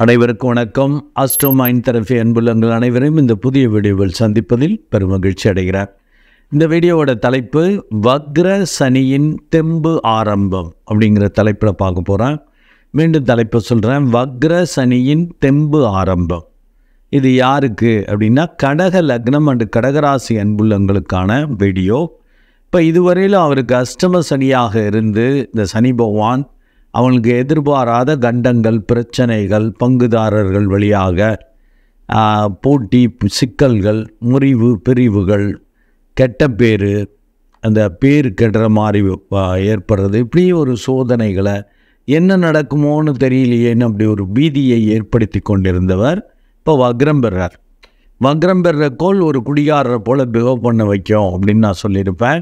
அனைவருக்கும் வணக்கம். Astro mind therapy அன்புள்ளங்கள் அனைவரையும் இந்த புதிய வீடியோவில் சந்திப்பதில் பெருமகிழ்ச்சி அடைகிறார். இந்த வீடியோவோட தலைப்பு வக்ர சனியின் தெம்பு ஆரம்பம் அப்படிங்கிற தலைப்பில் பார்க்க போகிறேன். மீண்டும் தலைப்பை சொல்கிறேன், வக்ர சனியின் தெம்பு ஆரம்பம். இது யாருக்கு அப்படின்னா கடக லக்னம் அண்டு கடகராசி அன்புள்ளங்களுக்கான வீடியோ. இப்போ இதுவரையிலும் அவருக்கு அஷ்டம சனியாக இருந்து இந்த சனி பகவான் அவங்களுக்கு எதிர்பாராத கண்டங்கள், பிரச்சனைகள், பங்குதாரர்கள் வழியாக போட்டி, சிக்கல்கள், முறிவு, பிரிவுகள், கெட்ட பேர், அந்த பேர் கெடுற மாதிரி ஏற்படுறது, இப்படி ஒரு சோதனைகளை என்ன நடக்குமோன்னு தெரியலையேன்னு அப்படி ஒரு பீதியை ஏற்படுத்தி கொண்டிருந்தவர் இப்போ வக்ரம் பெறார். வக்ரம் பெற கோள் ஒரு குடிகாரரை போல் பிஹேவ் பண்ண வைக்கும் அப்படின்னு நான் சொல்லியிருப்பேன்.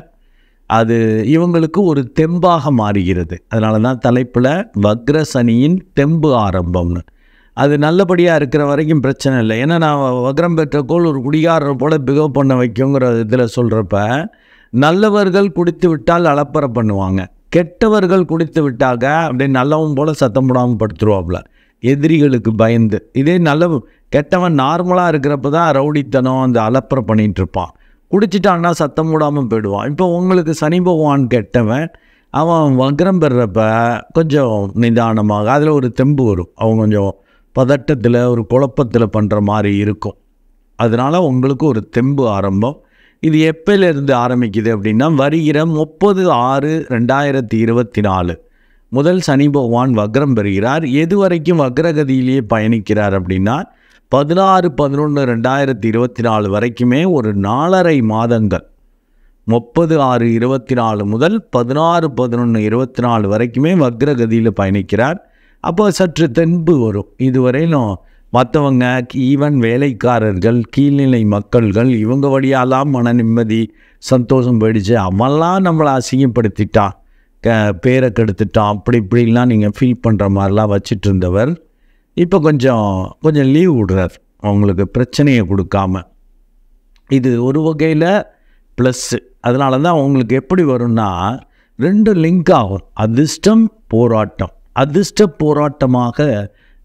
அது இவங்களுக்கு ஒரு தெம்பாக மாறுகிறது. அதனால தான் தலைப்பில் வக்ர சனியின் தெம்பு ஆரம்பம்னு. அது நல்லபடியாக இருக்கிற வரைக்கும் பிரச்சனை இல்லை. ஏன்னா நான் வக்ரம் பெற்ற கோள் ஒரு குடிகாரரை போல் பிஹேவ் பண்ண வைக்குங்கிற இதில் சொல்கிறப்ப, நல்லவர்கள் குடித்து விட்டால் அலப்பறை பண்ணுவாங்க, கெட்டவர்கள் குடித்து விட்டாங்க அப்படியே நல்லவன் போல் சத்தம் போடாமல் படுத்துருவாப்புல எதிரிகளுக்கு பயந்து. இதே கெட்டவன் நார்மலாக இருக்கிறப்ப தான் ரவுடித்தனம், அந்த அலப்பறை பண்ணிகிட்டு இருப்பான். குடிச்சிட்டான்னா சத்தம் போடாமல் போயிடுவான். இப்போ உங்களுக்கு சனி பகவான் கெட்டவன், அவன் வக்ரம் பெறப்ப கொஞ்சம் நிதானமாக அதில் ஒரு தெம்பு வரும். அவன் கொஞ்சம் பதட்டத்தில் ஒரு குழப்பத்தில் பண்ணுற மாதிரி இருக்கும். அதனால் உங்களுக்கு ஒரு தெம்பு ஆரம்பம். இது எப்போலேருந்து ஆரம்பிக்குது அப்படின்னா, வருகிற 30/6/2024 முதல் சனி பகவான் வக்ரம் பெறுகிறார். எது வரைக்கும் வக்ரகதியிலேயே பயணிக்கிறார் அப்படின்னா 16/11/2024 வரைக்குமே ஒரு 4.5 மாதங்கள். 30/6/24 முதல் 16/11/24 வரைக்குமே வக்ரகதியில் பயணிக்கிறார். அப்போ சற்று தென்பு வரும். இதுவரையிலும் மற்றவங்க, ஈவன் வேலைக்காரர்கள், கீழ்நிலை மக்கள்கள், இவங்க வழியாலாம் மன நிம்மதி, சந்தோஷம் போயிடுச்சு, அவன்லாம் நம்மளை அசிங்கப்படுத்திட்டான், பேரை கெடுத்துட்டான், அப்படி இப்படிலாம் நீங்கள் ஃபீல் பண்ணுற மாதிரிலாம் வச்சிட்டு இருந்தவர் இப்போ கொஞ்சம் லீவ் விடுறார், அவங்களுக்கு பிரச்சனையை கொடுக்காம. இது ஒரு வகையில் ப்ளஸ்ஸு. அதனால தான் அவங்களுக்கு எப்படி வரும்னா 2 லிங்க் ஆகும். அதிர்ஷ்டம், போராட்டம். அதிர்ஷ்ட போராட்டமாக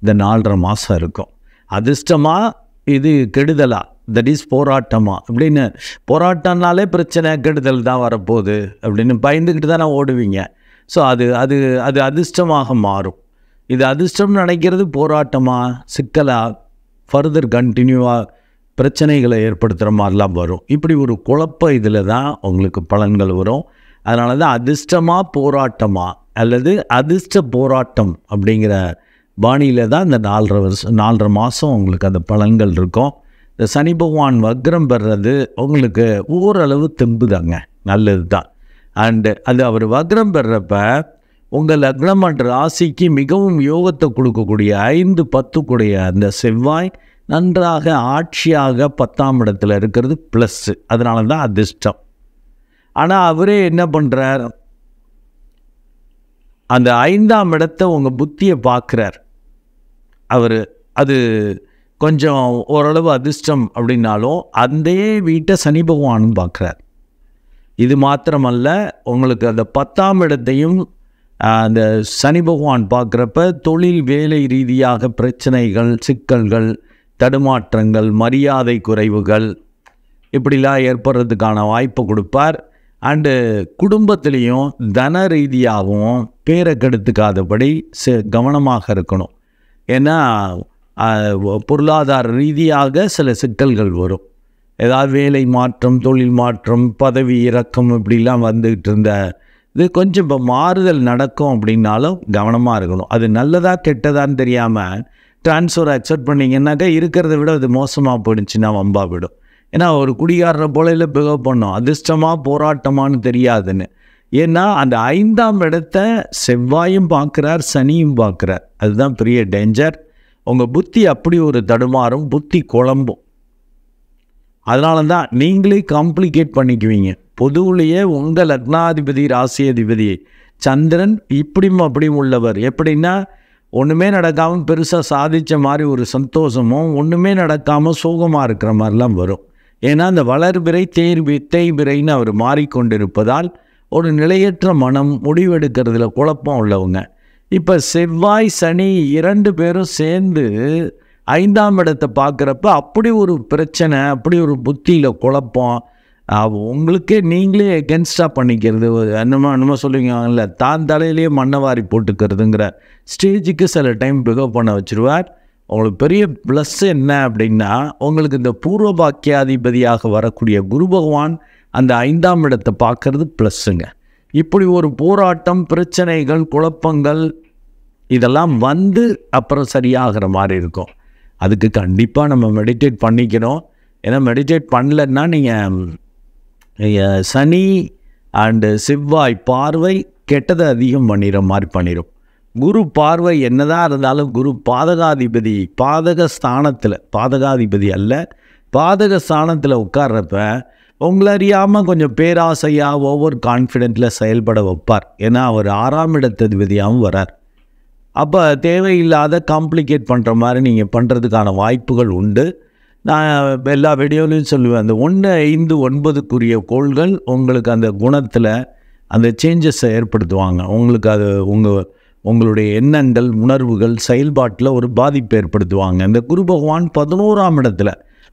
இந்த 4.5 மாதம் இருக்கும். அதிர்ஷ்டமாக இது கெடுதலா, தட் இஸ் போராட்டமா அப்படின்னு. போராட்டம்னாலே பிரச்சனை, கெடுதல் தான் வரப்போகுது அப்படின்னு பயந்துக்கிட்டு தானே ஓடுவீங்க. ஸோ அது அது அது அதிர்ஷ்டமாக மாறும். இது அதிர்ஷ்டம்னு நினைக்கிறது போராட்டமாக, சிக்கலாக, ஃபர்தர் கண்டினியூவாக பிரச்சனைகளை ஏற்படுத்துகிற மாதிரிலாம் வரும். இப்படி ஒரு குழப்பம் இதில் தான் உங்களுக்கு பலன்கள் வரும். அதனால தான் அதிர்ஷ்டமாக போராட்டமாக அல்லது அதிர்ஷ்ட போராட்டம் அப்படிங்கிற பாணியில் தான் இந்த 4.5 மாதம் உங்களுக்கு அந்த பலன்கள் இருக்கும். இந்த சனி பகவான் வக்ரம் பெறது உங்களுக்கு ஓரளவு தெம்பு தாங்க, நல்லது தான். அண்டு அது அவர் வக்ரம் பெறப்ப உங்கள் லக்னம் என்ற ராசிக்கு மிகவும் யோகத்தை கொடுக்கக்கூடிய 5-10 கூடிய அந்த செவ்வாய் நன்றாக ஆட்சியாக 10ஆம் இடத்துல இருக்கிறது ப்ளஸ்ஸு. அதனால தான் அதிர்ஷ்டம். ஆனால் அவரே என்ன பண்ணுறார், அந்த 5ஆம் இடத்தை உங்கள் புத்தியை பார்க்குறார் அவர். அது கொஞ்சம் ஓரளவு அதிர்ஷ்டம் அப்படின்னாலும் அந்த வீட்டை சனி பகவானும் பார்க்குறார். இது மாத்திரமல்ல, உங்களுக்கு அந்த 10ஆம் இடத்தையும் அந்த சனி பகவான் பார்க்குறப்ப தொழில் வேலை ரீதியாக பிரச்சனைகள், சிக்கல்கள், தடுமாற்றங்கள், மரியாதை குறைவுகள் இப்படிலாம் ஏற்படுறதுக்கான வாய்ப்பை கொடுப்பார். அண்டு குடும்பத்திலையும் தன ரீதியாகவும் பேரை கெடுத்துக்காதபடி கவனமாக இருக்கணும். ஏன்னா பொருளாதார ரீதியாக சில சிக்கல்கள் வரும். ஏதாவது வேலை மாற்றம், தொழில் மாற்றம், பதவி இறக்கம் இப்படிலாம் வந்துக்கிட்டு இருந்த இது கொஞ்சம் இப்போ மாறுதல் நடக்கும் அப்படின்னாலும் கவனமாக இருக்கணும். அது நல்லதா கெட்டதான்னு தெரியாமல் ட்ரான்ஸ்ஃபர் அக்செப்ட் பண்ணிங்கன்னாக்கா இருக்கிறத விட அது மோசமாக போயிடுச்சுன்னா வம்பா விடும். ஏன்னா ஒரு குடிகாரரை போல பிஹேவ் பண்ணோம், அதிர்ஷ்டமாக போராட்டமானு தெரியாதுன்னு. ஏன்னா அந்த 5ஆம் இடத்தை செவ்வாயும் பார்க்குறார், சனியும் பார்க்குறார். அதுதான் பெரிய டேஞ்சர். உங்கள் புத்தி அப்படி ஒரு தடுமாறும், புத்தி குழம்பும். அதனால தான் நீங்களே காம்ப்ளிகேட் பண்ணிக்குவீங்க. பொதுவிலேயே உங்கள் லக்னாதிபதி, ராசி அதிபதி சந்திரன் இப்படியும் அப்படியும் உள்ளவர். எப்படின்னா ஒன்றுமே நடக்காமல் பெருசாக சாதித்த மாதிரி ஒரு சந்தோஷமும், ஒன்றுமே நடக்காமல் சோகமாக இருக்கிற மாதிரிலாம் வரும். ஏன்னா அந்த வளர்பிறை தேய்பிறைன்னு அவர் மாறிக்கொண்டிருப்பதால் ஒரு நிலையற்ற மனம், முடிவெடுக்கிறதுல குழப்பம் உள்ளவங்க. இப்போ செவ்வாய் சனி 2 பேரும் சேர்ந்து 5ஆம் இடத்தை பார்க்குறப்ப அப்படி ஒரு பிரச்சனை, அப்படி ஒரு புத்தியில் குழப்பம், உங்களுக்கே நீங்களே எகென்ஸ்டாக பண்ணிக்கிறது. நம்ம சொல்லுவீங்கல்ல, தான் தலையிலேயே மண்ணை வாரி போட்டுக்கிறதுங்கிற ஸ்டேஜுக்கு சில டைம் பிகவ் பண்ண வச்சுருவார். உங்களுக்கு பெரிய ப்ளஸ் என்ன அப்படின்னா, உங்களுக்கு இந்த பூர்வ பாக்கியாதிபதியாக வரக்கூடிய குரு பகவான் அந்த 5ஆம் இடத்தை பார்க்கறது ப்ளஸ்ஸுங்க. இப்படி ஒரு போராட்டம், பிரச்சனைகள், குழப்பங்கள் இதெல்லாம் வந்து அப்புறம் சரியாகிற மாதிரி இருக்கும். அதுக்கு கண்டிப்பாக நம்ம மெடிடேட் பண்ணிக்கணும். ஏன்னா மெடிடேட் பண்ணலன்னா நீங்கள் சனி அண்டு செவ்வாய் பார்வை கெட்டதை அதிகம் பண்ணிடுற மாதிரி பண்ணிடும். குரு பார்வை என்னதான் இருந்தாலும் குரு பாதகாதிபதி, பாதகாதிபதி அல்ல, பாதக ஸ்தானத்தில் உட்கார்றப்ப உங்களை அறியாமல் கொஞ்சம் பேராசையாக ஓவர் கான்ஃபிடென்ட்டில் செயல்பட வைப்பார். ஏன்னா அவர் 6ஆம் இடத்ததிபதியாகவும் வரார். அப்போ தேவையில்லாத காம்ப்ளிகேட் பண்ணுற மாதிரி நீங்கள் பண்ணுறதுக்கான வாய்ப்புகள் உண்டு. நான் எல்லா வீடியோலையும் சொல்லுவேன், அந்த 1, 5, 9க்குரிய கோள்கள் உங்களுக்கு அந்த குணத்தில் அந்த சேஞ்சஸை ஏற்படுத்துவாங்க. உங்களுக்கு அது உங்களுடைய எண்ணங்கள், உணர்வுகள், செயல்பாட்டில் ஒரு பாதிப்பை ஏற்படுத்துவாங்க. இந்த குரு பகவான் 11ஆம் இடத்துல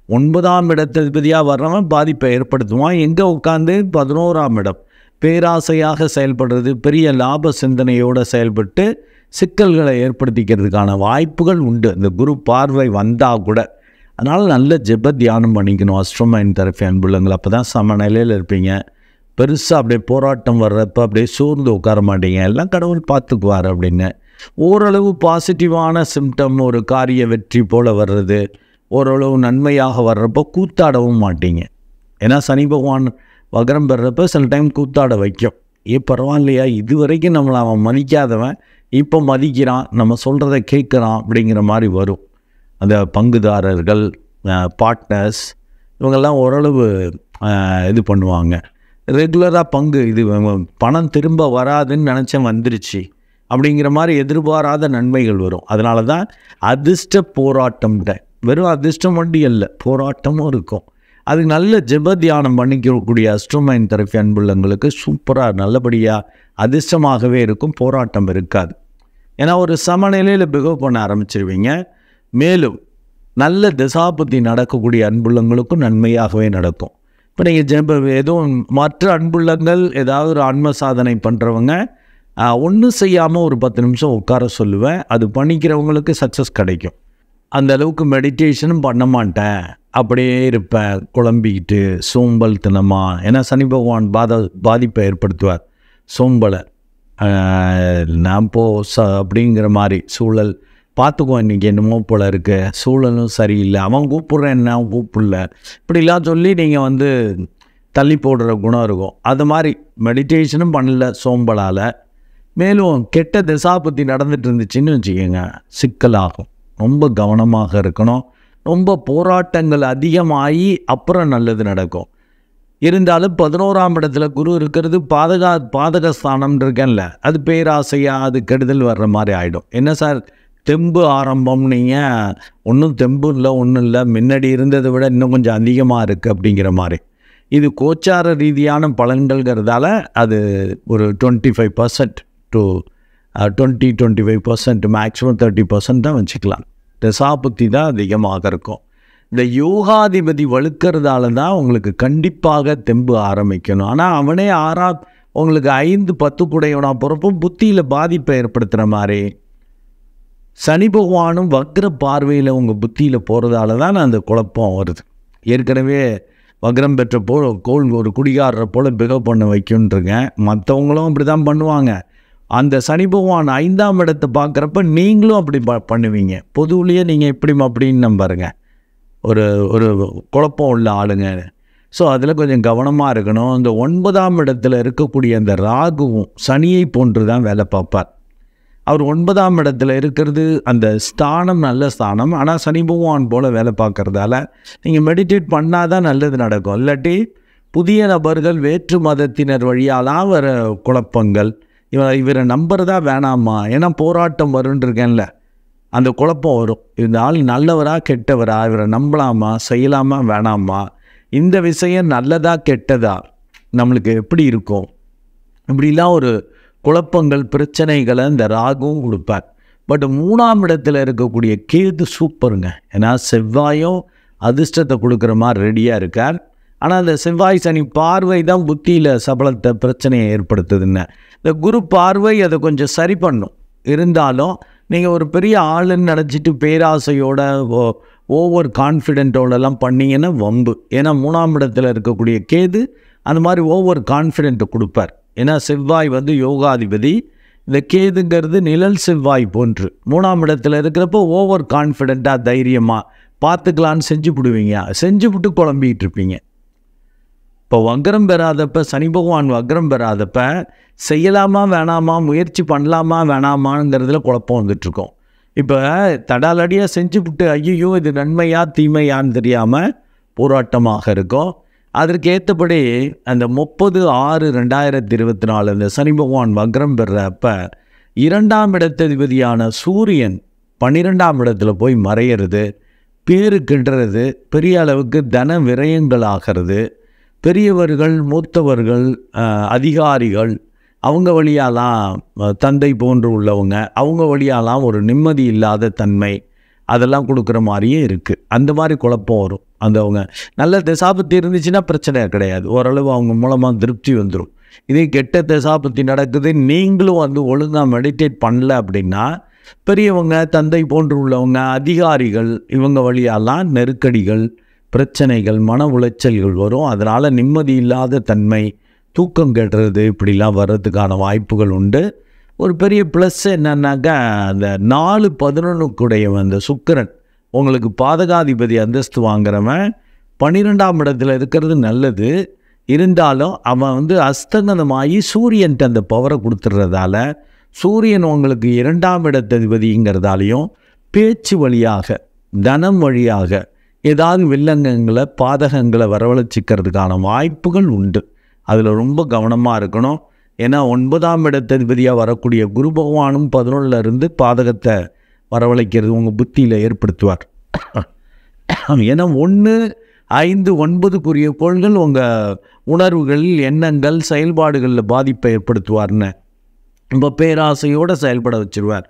9ஆம் இடத்ததிபதியாக வர்றவன் பாதிப்பை ஏற்படுத்துவான். எங்கே உட்காந்து 11ஆம் இடம் பேராசையாக செயல்படுறது, பெரிய லாப சிந்தனையோடு செயல்பட்டு சிக்கல்களை ஏற்படுத்திக்கிறதுக்கான வாய்ப்புகள் உண்டு இந்த குரு பார்வை வந்தால் கூட. அதனால் நல்ல ஜெப தியானம் பண்ணிக்கணும் அஸ்ட்ரோமைண்ட் தெரபி அன்புள்ளங்கள். அப்போ தான் சமநிலையில் இருப்பீங்க. பெருசாக அப்படியே போராட்டம் வர்றப்போ அப்படியே சோர்ந்து உட்கார மாட்டீங்க. எல்லாம் கடவுள் பார்த்துக்குவார் அப்படின்னு. ஓரளவு பாசிட்டிவான சிம்டம், ஒரு காரிய வெற்றி போல் வர்றது, ஓரளவு நன்மையாக வர்றப்போ கூத்தாடவும் மாட்டீங்க. ஏன்னா சனி பகவான் வக்ரம் பெறப்போ சில டைம் கூத்தாட வைக்கும். பரவாயில்லையா, இது வரைக்கும் நம்மளை அவன் மதிக்காதவன் இப்போ மதிக்கிறான், நம்ம சொல்கிறத கேட்குறான் அப்படிங்கிற மாதிரி வரும். அந்த பங்குதாரர்கள், பார்ட்னர்ஸ் இவங்கெல்லாம் ஓரளவு இது பண்ணுவாங்க. ரெகுலராக இது பணம் திரும்ப வராதுன்னு நினச்சேன், வந்துருச்சு அப்படிங்கிற மாதிரி எதிர்பாராத நன்மைகள் வரும். அதனால தான் அதிர்ஷ்ட போராட்டம்ன்ற, வெறும் அதிர்ஷ்டம் மட்டும் இல்லை, போராட்டமும் இருக்கும். அதுக்கு நல்ல ஜெப தியானம் பண்ணிக்கக்கூடிய அஸ்ட்ரோமைண்ட் தெரபி அன்புள்ளங்களுக்கு சூப்பராக நல்லபடியாக அதிர்ஷ்டமாகவே இருக்கும், போராட்டம் இருக்காது. ஏன்னா ஒரு சமநிலையில் பிகவ் பண்ண ஆரம்பிச்சிருவீங்க. மேலும் நல்ல திசாபுத்தி நடக்கக்கூடிய அன்புள்ளங்களுக்கும் நன்மையாகவே நடக்கும். இப்போ நீங்கள் எதுவும் மற்ற அன்புள்ளங்கள் ஏதாவது ஒரு ஆன்ம சாதனை பண்ணுறவங்க ஒன்றும் செய்யாமல் ஒரு 10 நிமிஷம் உட்கார சொல்லுவேன். அது பண்ணிக்கிறவங்களுக்கு சக்ஸஸ் கிடைக்கும். அந்த அளவுக்கு மெடிடேஷனும் பண்ண மாட்டேன், அப்படியே இருப்பேன் குழம்பிக்கிட்டு சோம்பல் தினமாக. ஏன்னா சனி பகவான் பாதிப்பை ஏற்படுத்துவார், சோம்பலை. நான் அப்படிங்கிற மாதிரி சூழல் பார்த்துக்குவோம். இன்றைக்கி என்னமோ போல் இருக்கு, சூழலும் சரியில்லை, அவன் கூப்பிட்றேன் என்ன கூப்பிடல, இப்படிலாம் சொல்லி நீங்கள் தள்ளி போடுற குணம் இருக்கும். அது மாதிரி மெடிடேஷனும் பண்ணல சோம்பலால். மேலும் கெட்ட திசாபுத்தி நடந்துட்டு இருந்துச்சுன்னு வச்சுக்கோங்க, சிக்கலாகும். ரொம்ப கவனமாக இருக்கணும். ரொம்ப போராட்டங்கள் அதிகமாகி அப்புறம் நல்லது நடக்கும். இருந்தாலும் 11ஆம் இடத்துல குரு இருக்கிறது பாதக ஸ்தானம் இருக்கேன்ல, அது பேராசையாக அது கெடுதல் வர்ற மாதிரி ஆகிடும். என்ன சார் தெம்பு ஆரம்பம், நீங்கள் ஒன்றும் தெம்பு இல்லை, ஒன்றும் இல்லை, முன்னாடி இருந்ததை விட இன்னும் கொஞ்சம் அதிகமாக இருக்குது அப்படிங்கிற மாதிரி. இது கோச்சார ரீதியான பலன்கள்ங்கிறதால அது ஒரு 25% to 20-25%, மேக்ஸிமம் 30% தான் வச்சுக்கலாம். தசாபுத்தி தான் அதிகமாக இருக்கும். இந்த யோகாதிபதி வலுக்கிறதால தான் உங்களுக்கு கண்டிப்பாக தெம்பு ஆரம்பிக்கணும். ஆனால் அவனே உங்களுக்கு 5-10 கூடையவனா பிறப்பும் புத்தியில் பாதிப்பை ஏற்படுத்துகிற மாதிரி. சனி பகவானும் வக்ர பார்வையில் உங்கள் புத்தியில் போகிறதால தான் அந்த குழப்பம் வருது. ஏற்கனவே வக்ரம் பெற்ற கோள் ஒரு குடிகாரரை போல் பிகவ் பண்ண வைக்குன்ட்ருங்க. மற்றவங்களும் அப்படி தான் பண்ணுவாங்க. அந்த சனி பகவான் 5ஆம் இடத்தை பார்க்குறப்ப நீங்களும் அப்படி பண்ணுவீங்க. பொதுவிலேயே நீங்கள் இப்படி அப்படின்னு நம்புறங்க, ஒரு குழப்பம் உள்ள ஆளுங்க. ஸோ அதில் கொஞ்சம் கவனமாக இருக்கணும். இந்த 9ஆம் இடத்துல இருக்கக்கூடிய அந்த ராகுவும் சனியை போன்று தான் வேலை பார்ப்பார். அவர் 9ஆம் இடத்துல இருக்கிறது அந்த ஸ்தானம் நல்ல ஸ்தானம், ஆனால் சனி பகவான் போல் வேலை பார்க்குறதால நீங்கள் மெடிடேட் பண்ணால் தான் நல்லது நடக்கும். இல்லாட்டி புதிய நபர்கள், வேற்று மதத்தினர் வழியாலாம் வர குழப்பங்கள், இவரை நம்புறதா வேணாமா, ஏன்னா போராட்டம் வருன்றிருக்கேன்ல, அந்த குழப்பம் வரும். இந்த ஆள் நல்லவரா கெட்டவரா, இவரை நம்பலாமா செய்யலாமா வேணாமா, இந்த விஷயம் நல்லதா கெட்டதா, நம்மளுக்கு எப்படி இருக்கும், இப்படிலாம் குழப்பங்கள் பிரச்சனைகளை இந்த ராகுவும் கொடுப்பார். பட் 3ஆம் இடத்துல இருக்கக்கூடிய கேது சூப்பருங்க. ஏன்னா செவ்வாயும் அதிர்ஷ்டத்தை கொடுக்குற மாதிரி ரெடியாக இருக்கார். ஆனால் அந்த செவ்வாய் சனி பார்வை தான் புத்தியில் சபலத்தை பிரச்சனையை ஏற்படுத்துதுன்னு. இந்த குரு பார்வை அதை கொஞ்சம் சரி பண்ணும். இருந்தாலும் நீங்கள் ஒரு பெரிய ஆளுன்னு நினச்சிட்டு பேராசையோட ஓவர் கான்ஃபிடென்ட்டோடலாம் பண்ணிங்கன்னா வம்பு. ஏன்னா 3ஆம் இடத்துல இருக்கக்கூடிய கேது அந்த மாதிரி ஓவர் கான்ஃபிடென்ட்டை கொடுப்பார். ஏன்னா செவ்வாய் யோகாதிபதி, இந்த கேதுங்கிறது நிழல் செவ்வாய் போன்று 3ஆம் இடத்துல இருக்கிறப்போ ஓவர் கான்ஃபிடென்ட்டாக தைரியமாக பார்த்துக்கலான்னு செஞ்சு விடுவீங்க. செஞ்சு விட்டு குழம்பிகிட்டு இருப்பீங்க. இப்போ வக்ரம் பெறாதப்ப, சனி பகவான் வக்ரம் பெறாதப்ப செய்யலாமா வேணாமா, முயற்சி பண்ணலாமா வேணாமாங்கிறதுல குழப்பம் வந்துட்டுருக்கோம். இப்போ தடாலடியாக செஞ்சு விட்டு ஐயோ இது நன்மையா தீமையான்னு தெரியாமல் போராட்டமாக இருக்கும். அதற்கு ஏற்றபடி அந்த 30/6/2024 அந்த சனி பகவான் வக்ரம் பெறப்ப 2ஆம் இடத்ததிபதியான சூரியன் 12ஆம் இடத்துல போய் மறையிறது, பேருக்கின்றது, பெரிய அளவுக்கு தன விரயங்கள் ஆகிறது. பெரியவர்கள், மூத்தவர்கள், அதிகாரிகள், அவங்க வழியாலாம் தந்தை போன்று உள்ளவங்க, அவங்க வழியாலாம் ஒரு நிம்மதி இல்லாத தன்மை அதெல்லாம் கொடுக்குற மாதிரியே இருக்குது. அந்த மாதிரி குழப்பம் வரும். அவங்க நல்ல தசாபத்தி இருந்துச்சுன்னா பிரச்சனை கிடையாது, ஓரளவு அவங்க மூலமாக திருப்தி வந்துடும். இதே கெட்ட தசாபத்தி நடக்குது, நீங்களும் ஒழுங்காக மெடிடேட் பண்ணல அப்படின்னா பெரியவங்க, தந்தை போன்று உள்ளவங்க, அதிகாரிகள், இவங்க வழியாலாம் நெருக்கடிகள், பிரச்சனைகள், மன உளைச்சல்கள் வரும். அதனால் நிம்மதி இல்லாத தன்மை, தூக்கம் கெடுறது, இப்படிலாம் வர்றதுக்கான வாய்ப்புகள் உண்டு. ஒரு பெரிய ப்ளஸ் என்னன்னாக்கா, அந்த 4-11 அந்த சுக்கிரன் உங்களுக்கு பாதகாதிபதி அந்தஸ்து வாங்குறவன் 12ஆம் இடத்துல இருக்கிறது நல்லது. இருந்தாலும் அவன் அஸ்தங்கனமாகி சூரியன்ட்டு அந்த பவரை கொடுத்துட்றதால, சூரியன் உங்களுக்கு 2ஆம் இடத்ததிபதிங்கிறதாலையும் பேச்சு வழியாக, தனம் வழியாக ஏதாவது வில்லங்கங்களை, பாதகங்களை வரவழைச்சிக்கிறதுக்கான வாய்ப்புகள் உண்டு. அதில் ரொம்ப கவனமாக இருக்கணும். ஏன்னா 9ஆம் இடத்ததிபதியாக வரக்கூடிய குரு பகவானும் 11ல் இருந்து பாதகத்தை வரவழைக்கிறது உங்கள் புத்தியில் ஏற்படுத்துவார். ஏன்னா 1, 5, 9 கோள்கள் உங்கள் உணர்வுகள், எண்ணங்கள், செயல்பாடுகளில் பாதிப்பை ஏற்படுத்துவார்னு ரொம்ப பேராசையோடு செயல்பட வச்சுருவார்.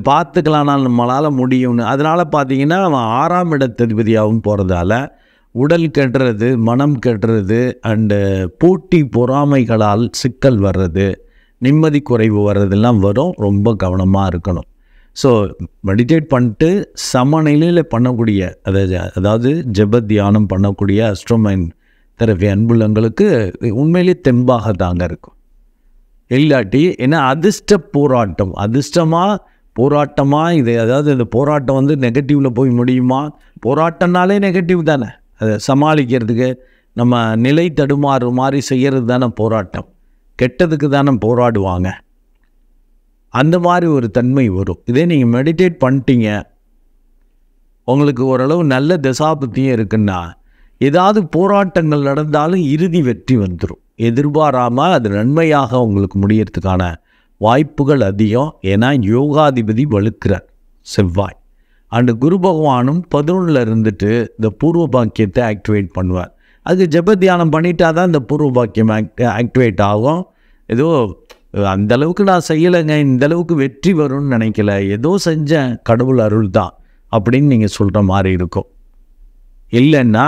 பார்த்துக்கலானால் நம்மளால் முடியும்னு. அதனால் பார்த்தீங்கன்னா அவன் 6ஆம் இடத்ததிபதியாகவும் போகிறதால உடல் கெடுறது, மனம் கெடுறது, அண்டு போட்டி பொறாமைகளால் சிக்கல் வர்றது, நிம்மதி குறைவு வர்றதெல்லாம் வரும். ரொம்ப கவனமாக இருக்கணும். ஸோ மெடிடேட் பண்ணிட்டு சமநிலையில் பண்ணக்கூடிய, அதாவது ஜெப தியானம் பண்ணக்கூடிய அஸ்ட்ரோமைன் தெரபி அன்புள்ளங்களுக்கு உண்மையிலே தெம்பாக தாங்க இருக்கும். இல்லாட்டி ஏன்னா அதிர்ஷ்ட போராட்டம், அதிர்ஷ்டமாக போராட்டமாக இது, அதாவது இந்த போராட்டம் நெகட்டிவில் போய் முடியுமா? போராட்டம்னாலே நெகட்டிவ் தானே. அதை சமாளிக்கிறதுக்கு நம்ம நிலை தடுமாறு மாதிரி செய்கிறது தானே போராட்டம். கெட்டதுக்கு தானே போராடுவாங்க. அந்த மாதிரி ஒரு தன்மை வரும். இதே நீங்கள் மெடிடேட் பண்ணிட்டீங்க, உங்களுக்கு ஓரளவு நல்ல தசாபத்தியும் இருக்குன்னா, ஏதாவது போராட்டங்கள் நடந்தாலும் இறுதி வெற்றி வந்துடும். எதிர்பாராமல் அது நன்மையாக உங்களுக்கு முடியறதுக்கான வாய்ப்புகள் அதிகம். ஏன்னா யோகாதிபதி வலுக்கிறார் செவ்வாய். அண்டு குரு பகவானும் 11ல் இருந்துட்டு இந்த பூர்வ பாக்கியத்தை ஆக்டிவேட் பண்ணுவார். அது ஜெப தியானம் பண்ணிட்டா தான் இந்த பூர்வ பாக்கியம் ஆக்டிவேட் ஆகும். ஏதோ அந்தளவுக்கு நான் செய்யலைங்க, இந்தளவுக்கு வெற்றி வரும்னு நினைக்கல, ஏதோ செஞ்சேன், கடவுள் அருள் தான் அப்படின்னு நீங்கள் சொல்கிற மாதிரி இருக்கும். இல்லைன்னா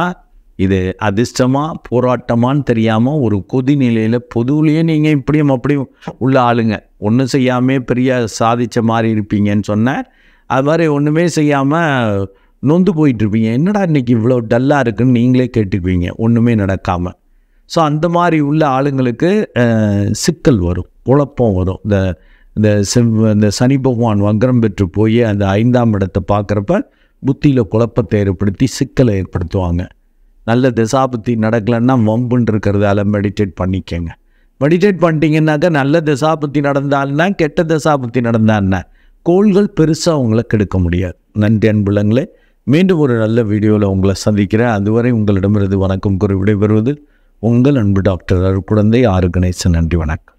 இது அதிர்ஷ்டமாக போராட்டமானு தெரியாமல் ஒரு கொதிநிலையில் பொதுவிலேயே நீங்கள் இப்படியும் அப்படியும் உள்ள ஆளுங்க, ஒன்றும் செய்யாமல் பெரிய சாதித்த மாதிரி இருப்பீங்கன்னு சொன்னேன். அது மாதிரி ஒன்றுமே செய்யாமல் நொந்து போயிட்டுருப்பீங்க. என்னடா இன்றைக்கி இவ்வளோ டல்லாக இருக்குன்னு நீங்களே கேட்டுக்குவீங்க, ஒன்றுமே நடக்காமல். ஸோ அந்த மாதிரி உள்ள ஆளுங்களுக்கு சிக்கல் வரும், குழப்பம் வரும். இந்த சனி பகவான் வக்ரம் பெற்று போய் அந்த 5ஆம் இடத்தை பார்க்குறப்ப புத்தியில் குழப்பத்தை ஏற்படுத்தி சிக்கலை ஏற்படுத்துவாங்க. நல்ல தசாபத்தி நடக்கலைன்னா வம்புன்னு இருக்கிறதால மெடிடேட் பண்ணிக்கங்க. மெடிடேட் பண்ணிட்டீங்கன்னாக்கா நல்ல தசாபத்தி நடந்தால்னா, கெட்ட தசாபத்தி நடந்தான்னா கோள்கள் பெருசாக உங்களை கெடுக்க முடியாது. நன்றி அன்புள்ளங்களே. மீண்டும் ஒரு நல்ல வீடியோவில் உங்களை சந்திக்கிறேன். அதுவரை உங்களிடமிருந்து வணக்கம் கூறி விடைபெறுவது உங்கள் அன்பு டாக்டர் அருட்குழந்தை ஆறு கணேசன். நன்றி, வணக்கம்.